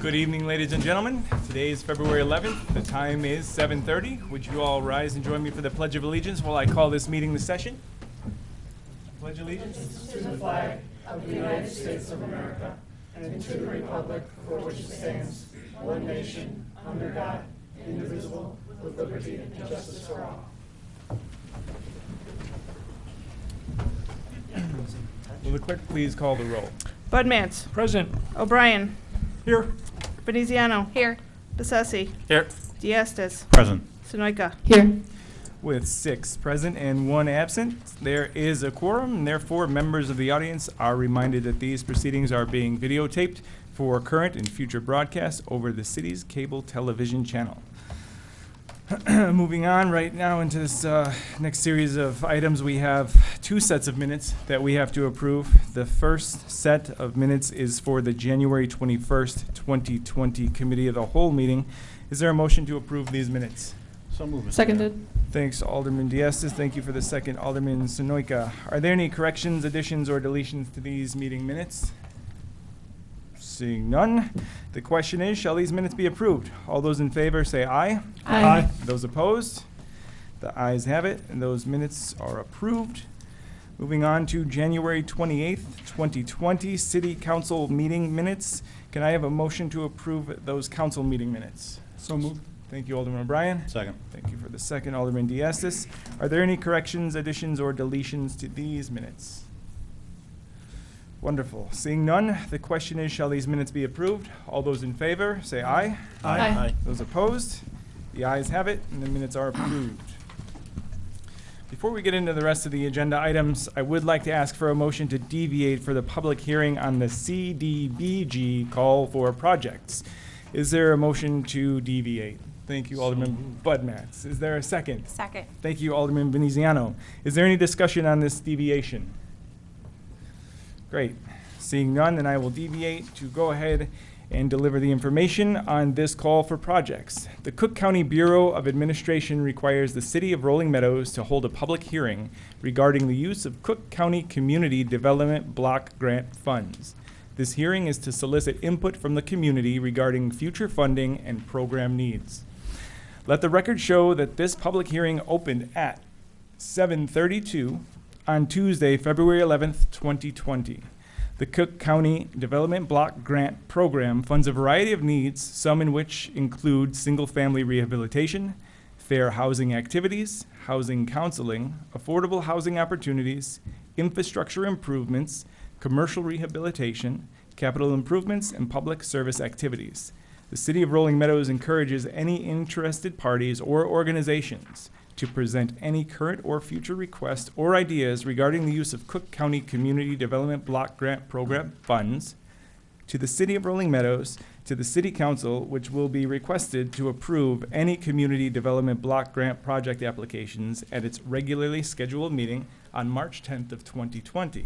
Good evening, ladies and gentlemen. Today is February 11th. The time is 7:30. Would you all rise and join me for the Pledge of Allegiance while I call this meeting to session? Pledge allegiance to the flag of the United States of America and to the republic for which it stands, one nation, under God, indivisible, with liberty and justice for all. Will the clerk please call the roll? Budmats. Present. O'Brien. Here. Veneziano. Here. Bessetti. Here. Diastis. Present. Sonoyka. Here. With 6 present and 1 absent, there is a quorum, and therefore members of the audience are reminded that these proceedings are being videotaped for current and future broadcasts over the city's cable television channel. Moving on right now into this next series of items, we have 2 sets of minutes that we have to approve. The first set of minutes is for the January 21st, 2020 Committee of the Whole meeting. Is there a motion to approve these minutes? So moved. Mr. Seconded. Thanks, Alderman Diastis. Thank you for the second, Alderman Sonoyka. Are there any corrections, additions, or deletions to these meeting minutes? Seeing none, the question is, shall these minutes be approved? All those in favor say aye. Aye. Those opposed? The ayes have it, and those minutes are approved. Moving on to January 28th, 2020, City Council meeting minutes. Can I have a motion to approve those council meeting minutes? So moved. Thank you, Alderman O'Brien. Second. Thank you for the second, Alderman Diastis. Are there any corrections, additions, or deletions to these minutes? Wonderful. Seeing none, the question is, shall these minutes be approved? All those in favor, say aye. Aye. Those opposed? The ayes have it, and the minutes are approved. Before we get into the rest of the agenda items, I would like to ask for a motion to deviate for the public hearing on the CDBG call for projects. Is there a motion to deviate? Thank you, Alderman Budmats. Is there a second? Second. Thank you, Alderman Veneziano. Is there any discussion on this deviation? Great. Seeing none, then I will deviate to go ahead and deliver the information on this call for projects. The Cook County Bureau of Administration requires the City of Rolling Meadows to hold a public hearing regarding the use of Cook County Community Development Block Grant funds. This hearing is to solicit input from the community regarding future funding and program needs. Let the record show that this public hearing opened at 7:32 on Tuesday, February 11th, 2020. The Cook County Development Block Grant Program funds a variety of needs, some in which include single-family rehabilitation, fair housing activities, housing counseling, affordable housing opportunities, infrastructure improvements, commercial rehabilitation, capital improvements, and public service activities. The City of Rolling Meadows encourages any interested parties or organizations to present any current or future requests or ideas regarding the use of Cook County Community Development Block Grant Program funds to the City of Rolling Meadows, to the City Council, which will be requested to approve any Community Development Block Grant project applications at its regularly scheduled meeting on March 10th of 2020.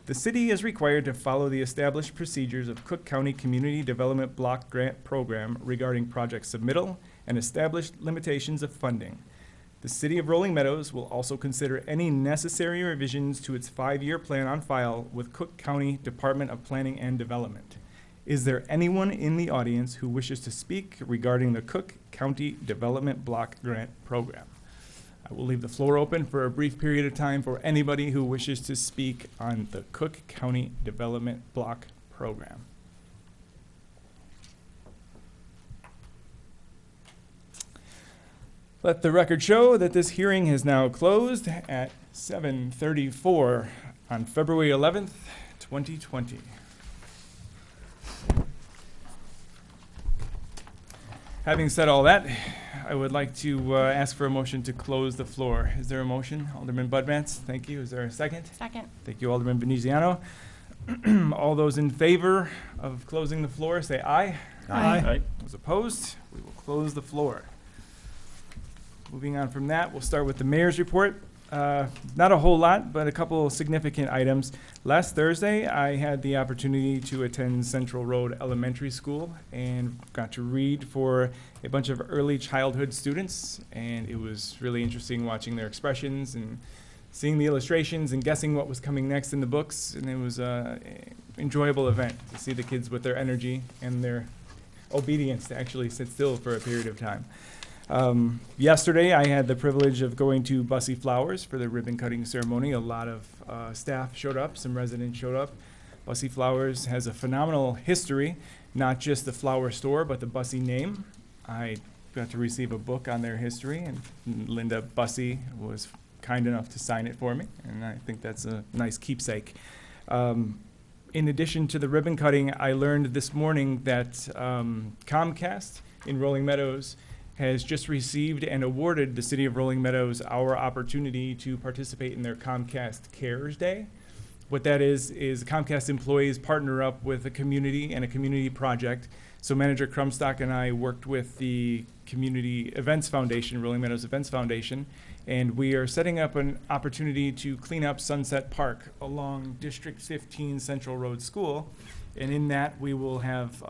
The city is required to follow the established procedures of Cook County Community Development Block Grant Program regarding project submittal and established limitations of funding. The City of Rolling Meadows will also consider any necessary revisions to its 5-year plan on file with Cook County Department of Planning and Development. Is there anyone in the audience who wishes to speak regarding the Cook County Development Block Grant Program? I will leave the floor open for a brief period of time for anybody who wishes to speak on the Cook County Development Block Program. Let the record show that this hearing has now closed at 7:34 on February 11th, 2020. Having said all that, I would like to ask for a motion to close the floor. Is there a motion? Alderman Budmats, thank you. Is there a second? Second. Thank you, Alderman Veneziano. All those in favor of closing the floor, say aye. Aye. Those opposed, we will close the floor. Moving on from that, we'll start with the mayor's report. Not a whole lot, but a couple significant items. Last Thursday, I had the opportunity to attend Central Road Elementary School and got to read for a bunch of early childhood students, and it was really interesting watching their expressions and seeing the illustrations and guessing what was coming next in the books. And it was an enjoyable event to see the kids with their energy and their obedience to actually sit still for a period of time. Yesterday, I had the privilege of going to Bussy Flowers for the ribbon cutting ceremony. A lot of staff showed up, some residents showed up. Bussy Flowers has a phenomenal history, not just the flower store, but the Bussy name. I got to receive a book on their history, and Linda Bussy was kind enough to sign it for me, and I think that's a nice keepsake. In addition to the ribbon cutting, I learned this morning that Comcast in Rolling Meadows has just received and awarded the City of Rolling Meadows our opportunity to participate in their Comcast Cares Day. What that is Comcast employees partner up with a community and a community project. So Manager Crumstock and I worked with the Community Events Foundation, Rolling Meadows Events Foundation, and we are setting up an opportunity to clean up Sunset Park along District 15 Central Road School. And in that, we will have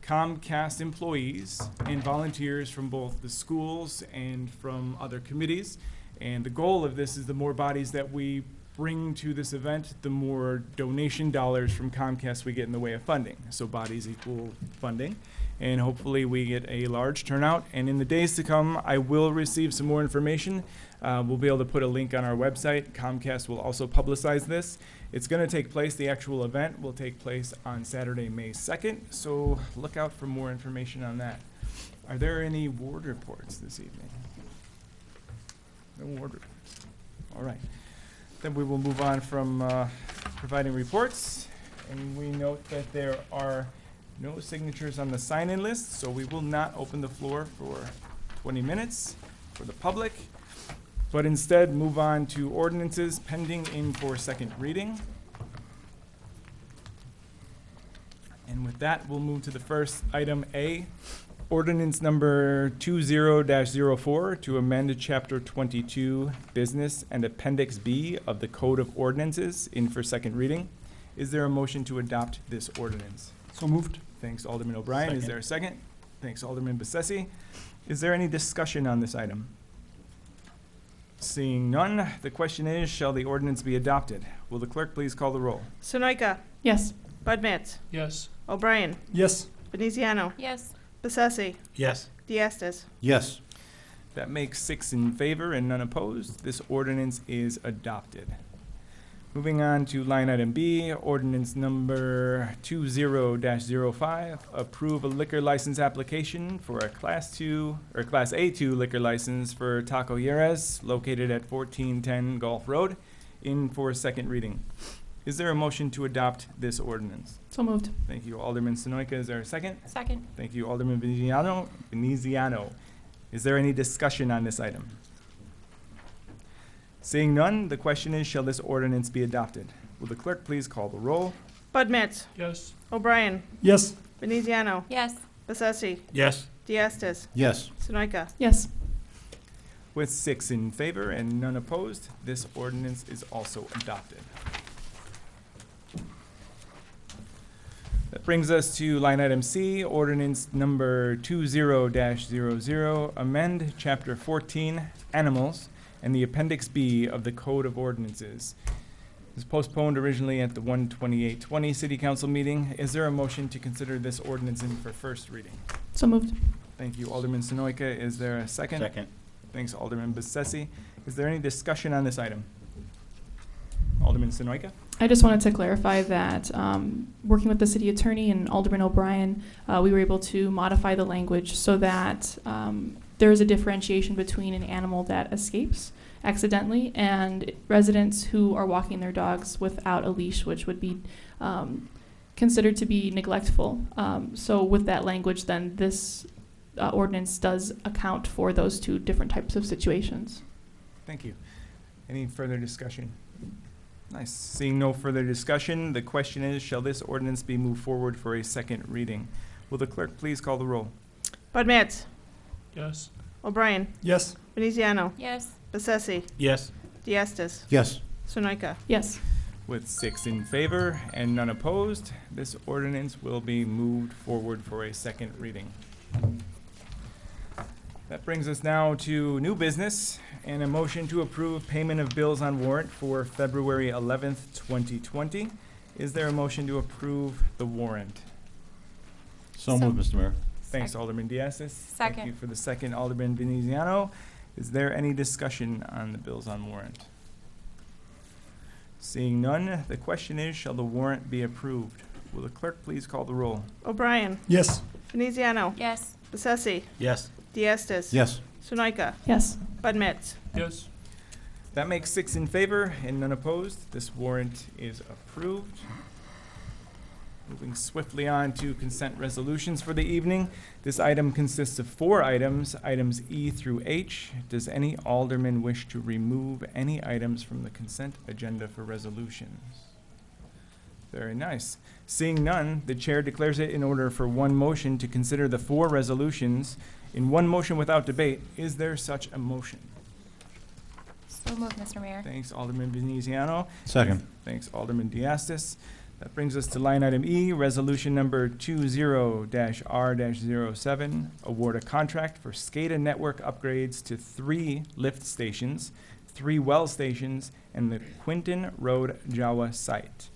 Comcast employees and volunteers from both the schools and from other committees. And the goal of this is the more bodies that we bring to this event, the more donation dollars from Comcast we get in the way of funding. So bodies equal funding. And hopefully we get a large turnout. And in the days to come, I will receive some more information. We'll be able to put a link on our website. Comcast will also publicize this. It's going to take place, the actual event will take place on Saturday, May 2nd. So look out for more information on that. Are there any ward reports this evening? No ward reports. All right. Then we will move on from providing reports. And we note that there are no signatures on the sign-in list, so we will not open the floor for 20 minutes for the public, but instead move on to ordinances pending in for second reading. And with that, we'll move to the first item A, ordinance number 20-04 to amend Chapter 22, Business and Appendix B of the Code of Ordinances in for second reading. Is there a motion to adopt this ordinance? So moved. Thanks, Alderman O'Brien. Is there a second? Thanks, Alderman Bessetti. Is there any discussion on this item? Seeing none, the question is, shall the ordinance be adopted? Will the clerk please call the roll? Sunoika? Yes. Bud Matts? Yes. O'Brien? Yes. Veneziano? Yes. Bessesi? Yes. Diastis? Yes. That makes 6 in favor and none opposed. This ordinance is adopted. Moving on to line item B, ordinance number 20-05, approve a liquor license application for a Class A2 liquor license for Taco Jerez located at 1410 Gulf Road in for second reading. Is there a motion to adopt this ordinance? So moved. Thank you, Alderman Sonoyka. Is there a second? Second. Thank you, Alderman Veneziano. Is there any discussion on this item? Seeing none, the question is, shall this ordinance be adopted? Will the clerk please call the roll? Bud Matts? Yes. O'Brien? Yes. Veneziano? Yes. Bessesi? Yes. Diastis? Yes. Sunoika? Yes. With 6 in favor and none opposed, this ordinance is also adopted. That brings us to line item C, ordinance number 20-00, amend Chapter 14, Animals, and the Appendix B of the Code of Ordinances. It was postponed originally at the 1/28/20 City Council meeting. Is there a motion to consider this ordinance in for first reading? So moved. Thank you, Alderman Sonoyka. Is there a second? Second. Thanks, Alderman Bessetti. Is there any discussion on this item? Alderman Sonoyka? I just wanted to clarify that working with the city attorney and Alderman O'Brien, we were able to modify the language so that there is a differentiation between an animal that escapes accidentally and residents who are walking their dogs without a leash, which would be considered to be neglectful. So with that language, then this ordinance does account for those two different types of situations. Thank you. Any further discussion? Nice. Seeing no further discussion, the question is, shall this ordinance be moved forward for a second reading? Will the clerk please call the roll? Bud Matts? Yes. O'Brien? Yes. Veneziano? Yes. Bessesi? Yes. Diastis? Yes. Sunoika? Yes. With 6 in favor and none opposed, this ordinance will be moved forward for a second reading. That brings us now to new business and a motion to approve payment of bills on warrant for February 11th, 2020. Is there a motion to approve the warrant? So moved, Mr. Mayor. Thanks, Alderman Diastis. Thank Second. you for the second, Alderman Veneziano. Is there any discussion on the bills on warrant? Seeing none, the question is, shall the warrant be approved? Will the clerk please call the roll? O'Brien. Yes. Veneziano. Yes. Bessesi. Yes. Diastis. Yes. Sunoika. Yes. Bud Matts. Yes. That makes 6 in favor and none opposed. This warrant is approved. Moving swiftly on to consent resolutions for the evening. This item consists of 4 items, items E through H. Does any alderman wish to remove any items from the consent agenda for resolutions? Very nice. Seeing none, the chair declares it in order for one motion to consider the 4 resolutions in one motion without debate. Is there such a motion? So moved, Mr. Mayor. Thanks, Alderman Veneziano. Second. Thanks, Alderman Diastis. That brings us to line item E, resolution number 20-R-07, award a contract for SCADA network upgrades to 3 lift stations, 3 well stations, and the Quinton Road Jawa site.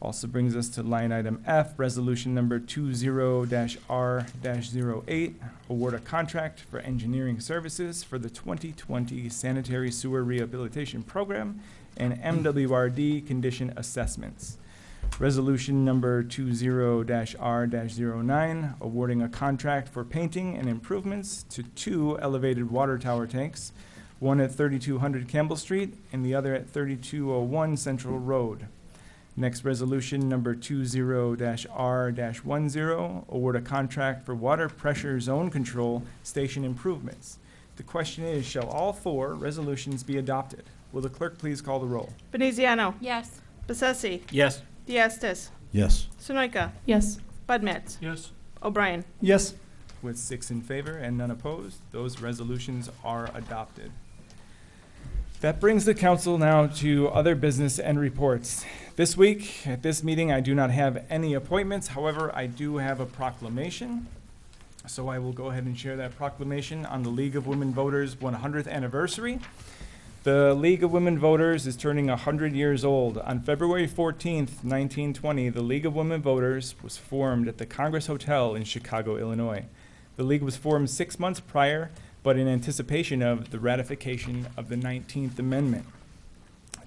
Also brings us to line item F, resolution number 20-R-08, award a contract for engineering services for the 2020 sanitary sewer rehabilitation program and MWRD condition assessments. Resolution number 20-R-09, awarding a contract for painting and improvements to 2 elevated water tower tanks, one at 3200 Campbell Street and the other at 3201 Central Road. Next, resolution number 20-R-10, award a contract for water pressure zone control station improvements. The question is, shall all 4 resolutions be adopted? Will the clerk please call the roll? Veneziano. Yes. Bessesi. Yes. Diastis. Yes. Sunoika. Yes. Bud Matts. Yes. O'Brien. Yes. With 6 in favor and none opposed, those resolutions are adopted. That brings the council now to other business and reports. This week, at this meeting, I do not have any appointments. However, I do have a proclamation. So I will go ahead and share that proclamation on the League of Women Voters 100th anniversary. The League of Women Voters is turning 100 years old. On February 14th, 1920, the League of Women Voters was formed at the Congress Hotel in Chicago, Illinois. The League was formed 6 months prior, but in anticipation of the ratification of the 19th Amendment.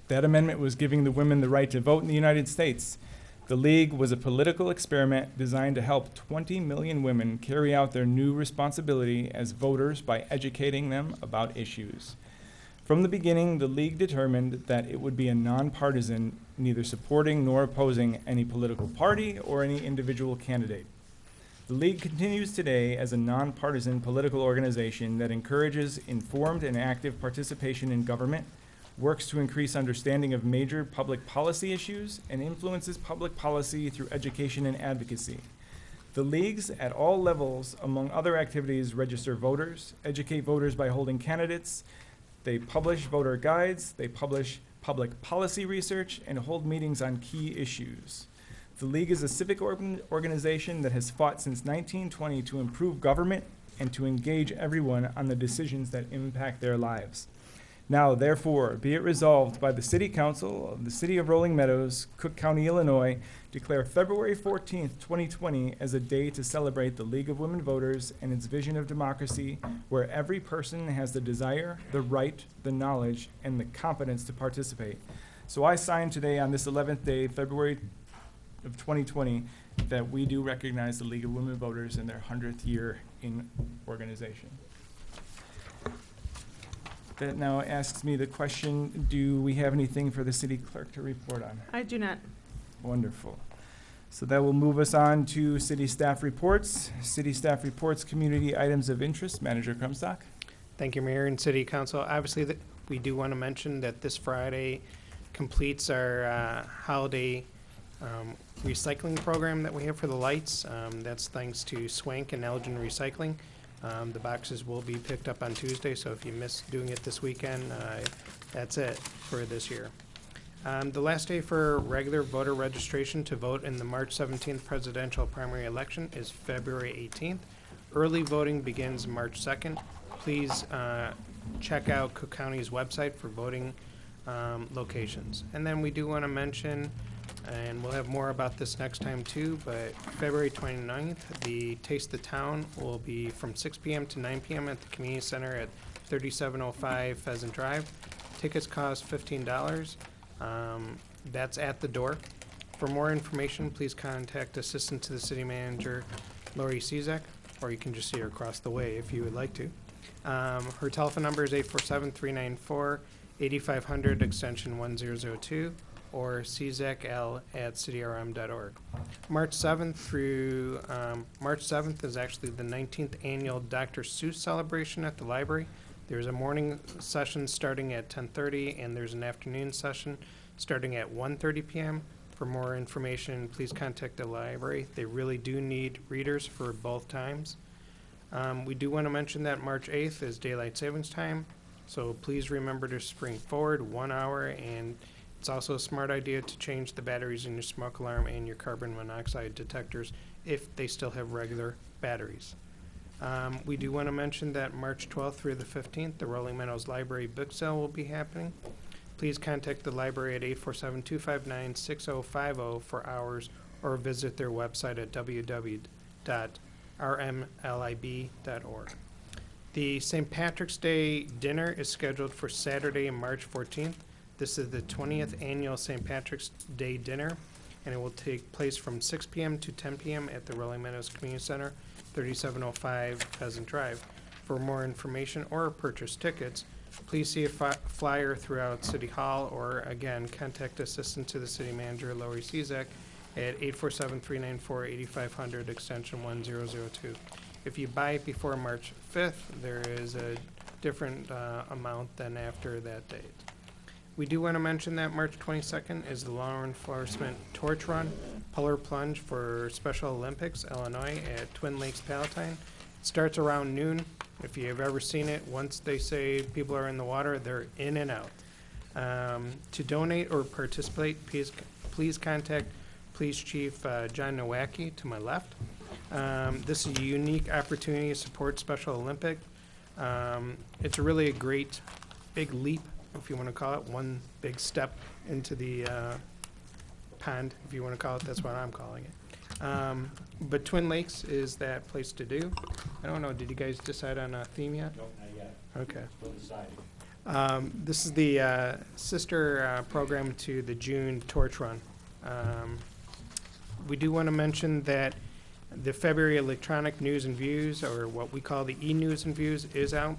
That amendment was giving the women the right to vote in the United States. The League was a political experiment designed to help 20 million women carry out their new responsibility as voters by educating them about issues. From the beginning, the League determined that it would be a nonpartisan, neither supporting nor opposing any political party or any individual candidate. The League continues today as a nonpartisan political organization that encourages informed and active participation in government, works to increase understanding of major public policy issues, and influences public policy through education and advocacy. The leagues at all levels, among other activities, register voters, educate voters by holding candidates, they publish voter guides, they publish public policy research, and hold meetings on key issues. The League is a civic organization that has fought since 1920 to improve government and to engage everyone on the decisions that impact their lives. Now, therefore, be it resolved by the City Council of the City of Rolling Meadows, Cook County, Illinois, declare February 14th, 2020 as a day to celebrate the League of Women Voters and its vision of democracy, where every person has the desire, the right, the knowledge, and the competence to participate. So I sign today on this 11th day, February of 2020, that we do recognize the League of Women Voters in their 100th year in organization. That now asks me the question, do we have anything for the city clerk to report on? I do not. Wonderful. So that will move us on to city staff reports. City staff reports, community items of interest. Manager Krumstock. Thank you, Mayor and City Council. Obviously, we do want to mention that this Friday completes our holiday recycling program that we have for the lights. That's thanks to Swank and Elgin Recycling. The boxes will be picked up on Tuesday, so if you missed doing it this weekend, that's it for this year. The last day for regular voter registration to vote in the March 17th presidential primary election is February 18th. Early voting begins March 2nd. Please check out Cook County's website for voting locations. And then we do want to mention And we'll have more about this next time too, but February 29th, the Taste the Town will be from 6 p.m. to 9 p.m. at the Community Center at 3705 Pheasant Drive. Tickets cost $15. That's at the door. For more information, please contact Assistant to the City Manager, Lori Cezak, or you can just see her across the way if you would like to. Her telephone number is 847-394-8500, extension 1002, or czakl@cityrm.org. March 7th through March 7th is actually the 19th annual Dr. Seuss celebration at the library. There's a morning session starting at 10:30, and there's an afternoon session starting at 1:30 p.m. For more information, please contact the library. They really do need readers for both times. We do want to mention that March 8th is Daylight Savings Time, so please remember to spring forward 1 hour, and it's also a smart idea to change the batteries in your smoke alarm and your carbon monoxide detectors if they still have regular batteries. We do want to mention that March 12th through the 15th, the Rolling Meadows Library Book Sale will be happening. Please contact the library at 847-259-6050 for hours, or visit their website at www.rmlib.org. The St. Patrick's Day dinner is scheduled for Saturday, March 14th. This is the 20th annual St. Patrick's Day dinner, and it will take place from 6 p.m. to 10 p.m. at the Rolling Meadows Community Center, 3705 Pheasant Drive. For more information or purchase tickets, please see a flyer throughout City Hall, or again, contact Assistant to the City Manager, Lori Cezak, at 847-394-8500, extension 1002. If you buy it before March 5th, there is a different amount than after that date. We do want to mention that March 22nd is the Law Enforcement Torch Run, Polar Plunge for Special Olympics, Illinois, at Twin Lakes Palatine. It starts around noon. If you have ever seen it, once they say people are in the water, they're in and out. To donate or participate, please contact Police Chief John Nowacki to my left. This is a unique opportunity to support Special Olympic. It's really a great big leap, if you want to call it, one big step into the pond, if you want to call it. That's what I'm calling it. But Twin Lakes is that place to do. I don't know, did you guys decide on a theme yet? Nope, not yet. Okay. Still deciding. This is the sister program to the June Torch Run. We do want to mention that the February electronic news and views, or what we call the e-news and views, is out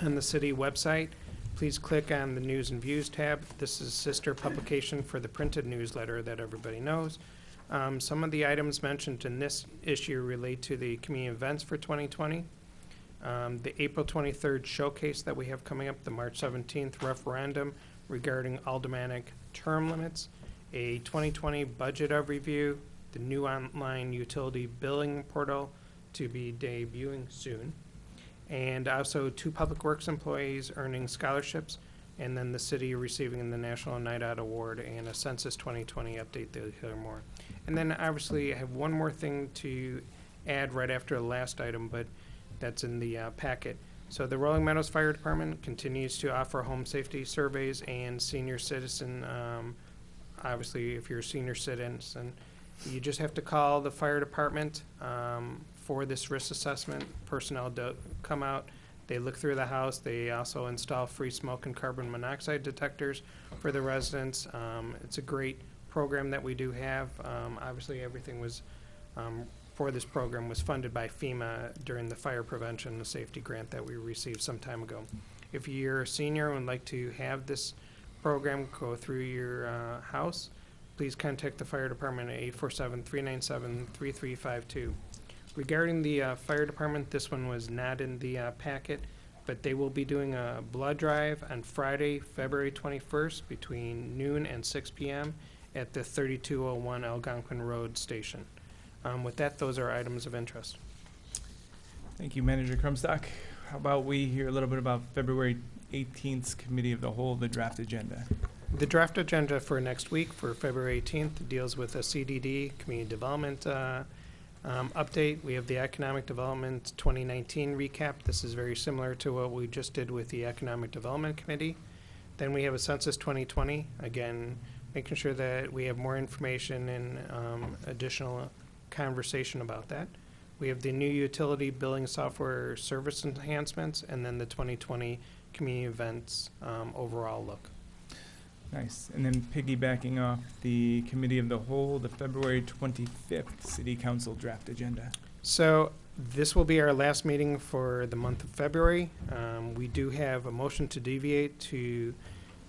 on the city website. Please click on the News and Views tab. This is a sister publication for the printed newsletter that everybody knows. Some of the items mentioned in this issue relate to the community events for 2020. The April 23rd showcase that we have coming up, the March 17th referendum regarding aldermanic term limits, a 2020 budget review, the new online utility billing portal to be debuting soon, and also 2 public works employees earning scholarships, and then the city receiving the National Night Out Award and a Census 2020 update. They'll hear more. And then obviously I have one more thing to add right after the last item, but that's in the packet. So the Rolling Meadows Fire Department continues to offer home safety surveys and senior citizen, obviously if you're a senior citizen, you just have to call the fire department for this risk assessment. Personnel come out, they look through the house. They also install free smoke and carbon monoxide detectors for the residents. It's a great program that we do have. Obviously everything was for this program was funded by FEMA during the fire prevention and safety grant that we received some time ago. If you're a senior and would like to have this program go through your house, please contact the fire department at 847-397-3352. Regarding the fire department, this one was not in the packet, but they will be doing a blood drive on Friday, February 21st between noon and 6 p.m. at the 3201 Algonquin Road station. With that, those are items of interest. Thank you, Manager Krumstock. How about we hear a little bit about February 18th's Committee of the Whole, the draft agenda? The draft agenda for next week, for February 18th, deals with a CDD, Community Development update. We have the Economic Development 2019 recap. This is very similar to what we just did with the Economic Development Committee. Then we have a Census 2020. Again, making sure that we have more information and additional conversation about that. We have the new utility billing software service enhancements, and then the 2020 community events overall look. Nice. And then piggybacking off the committee of the whole, the February 25th city council draft agenda. So this will be our last meeting for the month of February. We do have a motion to deviate to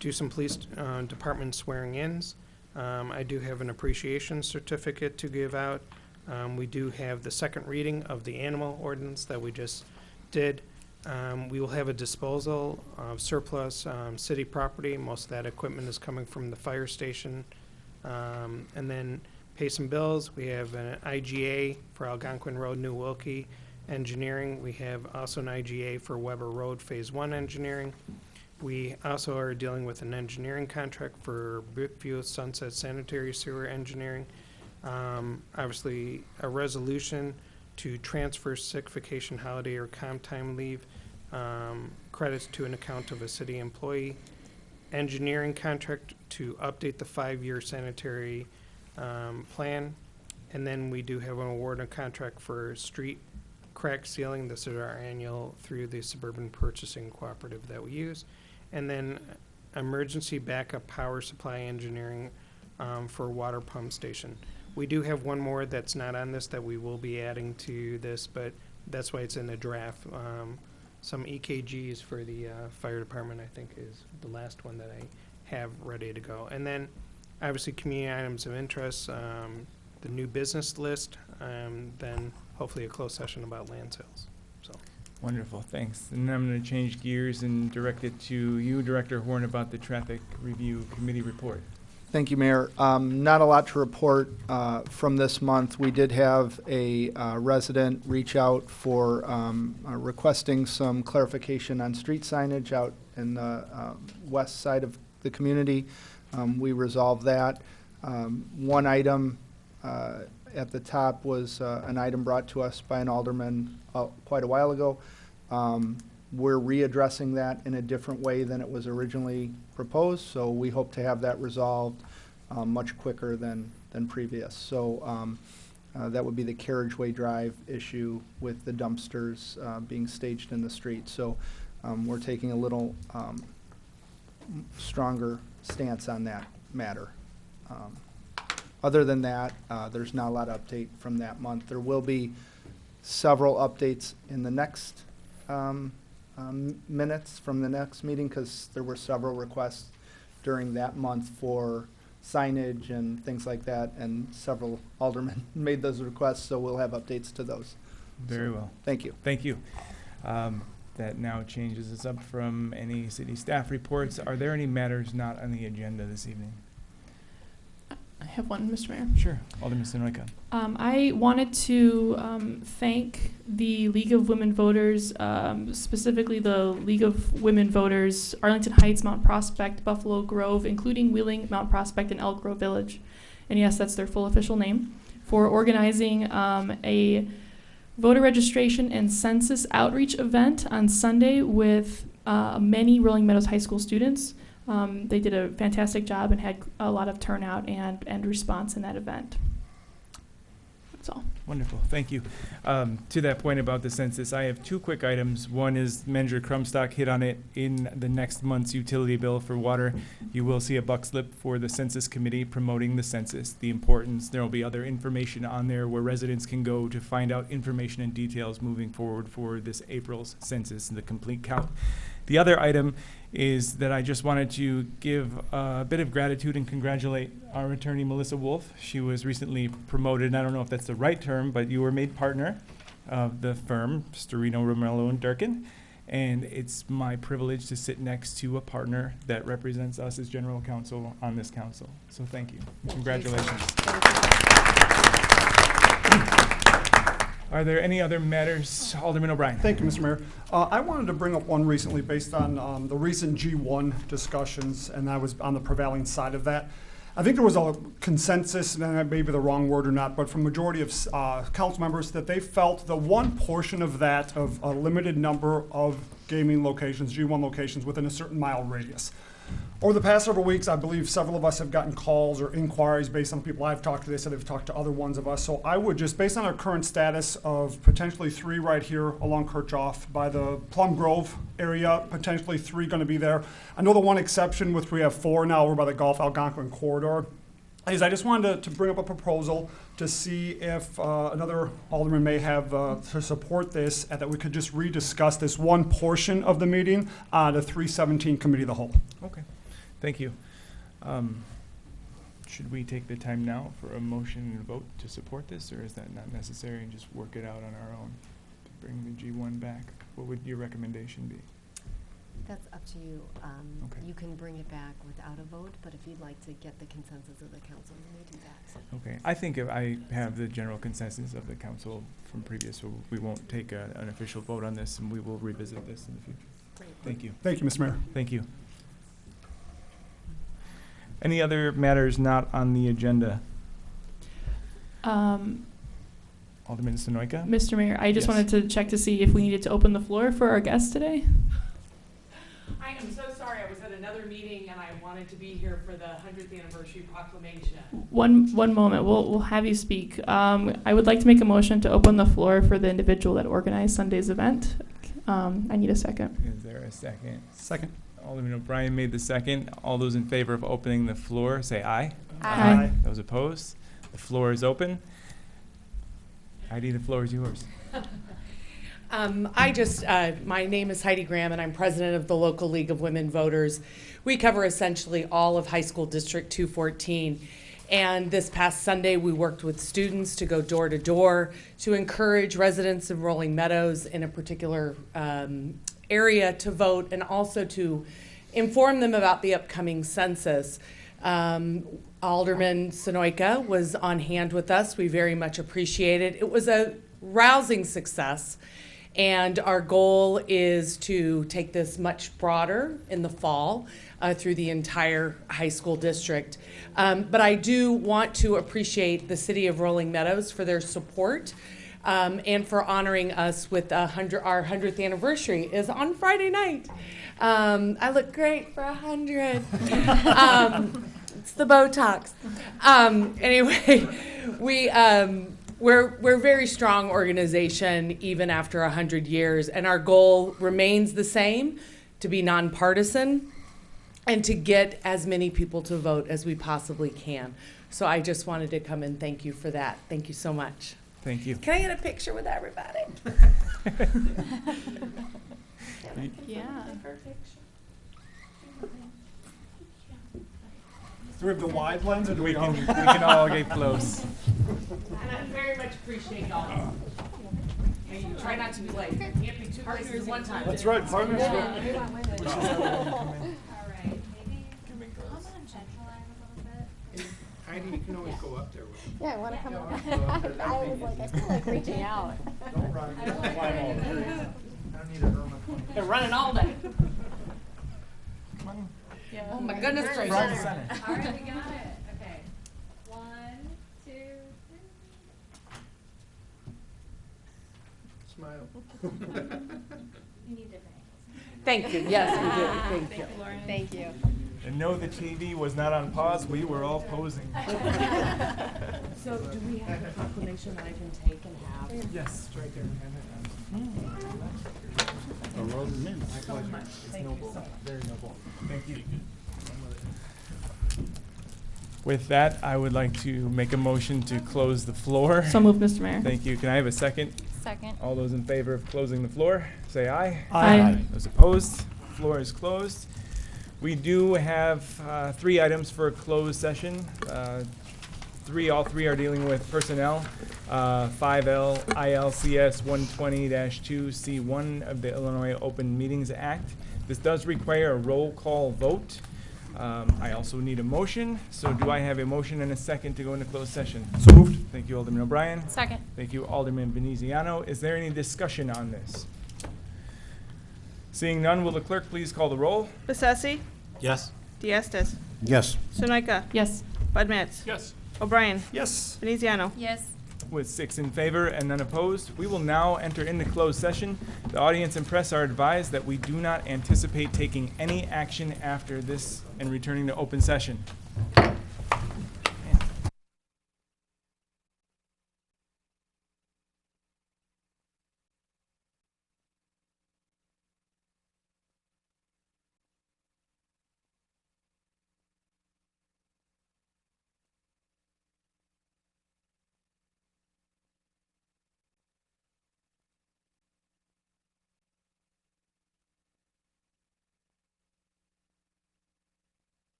do some police department swearing-ins. I do have an appreciation certificate to give out. We do have the second reading of the animal ordinance that we just did. We will have a disposal of surplus city property. Most of that equipment is coming from the fire station. And then pay some bills. We have an IGA for Algonquin Road, New Wilkie engineering. We have also an IGA for Weber Road Phase 1 engineering. We also are dealing with an engineering contract for Brookview Sunset Sanitary Sewer engineering. Obviously, a resolution to transfer sick, vacation, holiday, or comp time leave credits to an account of a city employee. Engineering contract to update the 5-year sanitary plan. And then we do have an award and contract for street crack sealing. This is our annual through the Suburban Purchasing Cooperative that we use. And then emergency backup power supply engineering for water pump station. We do have one more that's not on this that we will be adding to this, but that's why it's in the draft. Some EKGs for the fire department, I think, is the last one that I have ready to go. And then, obviously, community items of interest, the new business list, then hopefully a closed session about land sales. So. Wonderful, thanks. And I'm going to change gears and direct it to you, Director Horn, about the Traffic Review Committee report. Thank you, Mayor. Not a lot to report from this month. We did have a resident reach out for requesting some clarification on street signage out in the west side of the community. We resolved that. One item at the top was an item brought to us by an alderman quite a while ago. We're readdressing that in a different way than it was originally proposed, so we hope to have that resolved much quicker than previous. So that would be the Carriageway Drive issue with the dumpsters being staged in the street. So we're taking a little stronger stance on that matter. Other than that, there's not a lot of update from that month. There will be several updates in the next minutes from the next meeting, because there were several requests during that month for signage and things like that, and several aldermen made those requests, so we'll have updates to those. Very well. Thank you. Thank you. That now changes us up from any city staff reports. Are there any matters not on the agenda this evening? I have one, Mr. Mayor. Sure. Alderman Sonoyka. I wanted to thank the League of Women Voters, specifically the League of Women Voters, Arlington Heights, Mount Prospect, Buffalo Grove, including Wheeling, Mount Prospect, and Elk Grove Village. And yes, that's their full official name, for organizing a voter registration and census outreach event on Sunday with many Rolling Meadows High School students. They did a fantastic job and had a lot of turnout and response in that event. That's all. Wonderful. Thank you. To that point about the census, I have two quick items. One is Manager Crumstock hit on it in the next month's utility bill for water. You will see a buck slip for the Census Committee promoting the census, the importance. There will be other information on there where residents can go to find out information and details moving forward for this April's census and the complete count. The other item is that I just wanted to give a bit of gratitude and congratulate our attorney, Melissa Wolf. She was recently promoted, and I don't know if that's the right term, but you were made partner of the firm, Storino, Romello, and Durkin. And it's my privilege to sit next to a partner that represents us as general counsel on this council. So thank you. Congratulations. Are there any other matters? Alderman O'Brien. Thank you, Mr. Mayor. I wanted to bring up one recently based on the recent G1 discussions, and I was on the prevailing side of that. I think there was a consensus, and that may be the wrong word or not, but from majority of council members that they felt the one portion of that, of a limited number of gaming locations, G1 locations, within a certain mile radius. Over the past several weeks, I believe several of us have gotten calls or inquiries based on people I've talked to. They said they've talked to other ones of us. So I would just, based on our current status of potentially 3 right here along Kirchhoff by the Plum Grove area, potentially 3 going to be there. I know the one exception with we have 4 now over by the Gulf Algonquin corridor is I just wanted to bring up a proposal to see if another alderman may have to support this and that we could just rediscuss this one portion of the meeting on the 317 Committee of the Whole. Okay, thank you. Should we take the time now for a motion and a vote to support this, or is that not necessary and just work it out on our own to bring the G1 back? What would your recommendation be? That's up to you. Okay. You can bring it back without a vote, but if you'd like to get the consensus of the council, you may do that. Okay, I think if I have the general consensus of the council from previous, so we won't take an official vote on this, and we will revisit this in the future. Great. Thank you. Thank you, Mr. Mayor. Thank you. Any other matters not on the agenda? Alderman Sonoyka? Mr. Mayor, I just Yes. wanted to check to see if we needed to open the floor for our guest today. I am so sorry, I was at another meeting and I wanted to be here for the 100th anniversary proclamation. One moment, we'll have you speak. I would like to make a motion to open the floor for the individual that organized Sunday's event. I need a second. Is there a second? Second. Alderman O'Brien made the second. All those in favor of opening the floor, say aye. Aye. Those opposed? The floor is open. Heidi, the floor is yours. My name is Heidi Graham and I'm president of the local League of Women Voters. We cover essentially all of High School District 214. And this past Sunday, we worked with students to go door to door to encourage residents of Rolling Meadows in a particular area to vote and also to inform them about the upcoming census. Alderman Sonoyka was on hand with us. We very much appreciate it. It was a rousing success. And our goal is to take this much broader in the fall through the entire high school district. But I do want to appreciate the city of Rolling Meadows for their support and for honoring us with our 100th anniversary is on Friday night. I look great for 100. It's the Botox. Anyway, we're a very strong organization even after 100 years, and our goal remains the same, to be nonpartisan and to get as many people to vote as we possibly can. So I just wanted to come and thank you for that. Thank you so much. Thank you. Can I get a picture with everybody? Yeah. Do we have the wide lens or do We can all get close. And I very much appreciate y'all. And you try not to be late. You can't be two places at one time. That's right, partners. All right, maybe I'm gonna centralize a little bit. Heidi, you can always go up there with Yeah, I wanna come up. I was like, I feel like reaching out. Don't run. I don't need a Irma. They're running all day. Come on. Oh my goodness Front and gracious. center. All right, we got it. Okay. 1, 2, 3. smile. You need different angles. Thank you. Yes, we do. Thank you. Thank you. And no, the TV was not on pause. We were all posing. So do we have a proclamation that I can take and have? Yes, it's right there. Thank you so much. Very noble. Thank you. With that, I would like to make a motion to close the floor. So moved, Mr. Mayor. Thank you. Can I have a second? Second. All those in favor of closing the floor, say aye. Aye. Those opposed, floor is closed. We do have 3 items for a closed session. All three are dealing with personnel. 5L ILCS 120-2C1 of the Illinois Open Meetings Act. This does require a roll call vote. I also need a motion. So do I have a motion and a second to go into closed session? So moved. Thank you, Alderman O'Brien. Second. Thank you, Alderman Veneziano. Is there any discussion on this? Seeing none, will the clerk please call the roll? Bessesi? Yes. Diastis? Yes. Sunoika? Yes. Bud Matts? Yes. O'Brien? Yes. Veneziano? Yes. with 6 in favor and none opposed. We will now enter into closed session. The audience and press are advised that we do not anticipate taking any action after this and returning to open session.